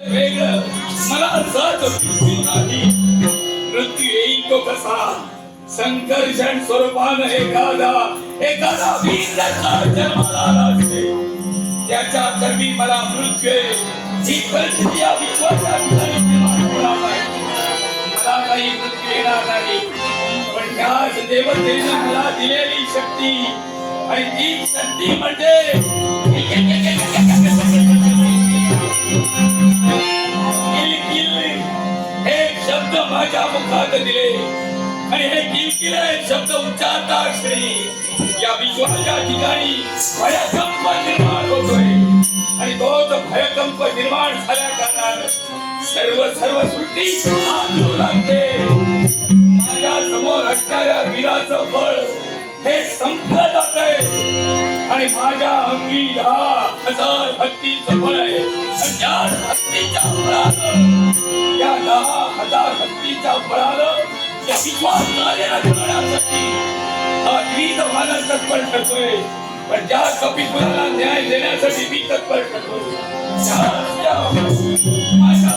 वेगळं मला सहज नाही. मृत्यू येईल तो कसा संकर्षण स्वरूपानं एखादा वीर जन्माला आला असते. त्याच्या कर्मी मला मृत्यू ही परिस्थिती या विश्वाच्या ठिकाणी निर्माण होणार नाही. मला काही मृत्यू येणार नाही, पण त्याच देवतेनं मला दिलेली शक्ती आणि ती शक्ती म्हणजे एक शब्द माझ्या मुखात दिले आणि हे किलकिले शब्द उच्चारता क्षणी या विश्वाच्या ठिकाणी भयकंप निर्माण होतोय. आणि तोच भयकंप निर्माण झाल्या कारणानं सर्व सृष्टी आंदोलन लागते. माझ्या समोर असणाऱ्या वीराचं बळ हे संपलं जातंय आणि माझ्या अंगी 10,000 हत्तीचं बळ आहे. त्या हत्तीच्या बळानं त्या 10,000 हत्तीच्या बळानं या विश्वासाला करण्यासाठी हा द्विध मानस तत्पर ठरतोय. पण ज्या कपिपुराला न्याय देण्यासाठी मी तत्पर ठरतोय.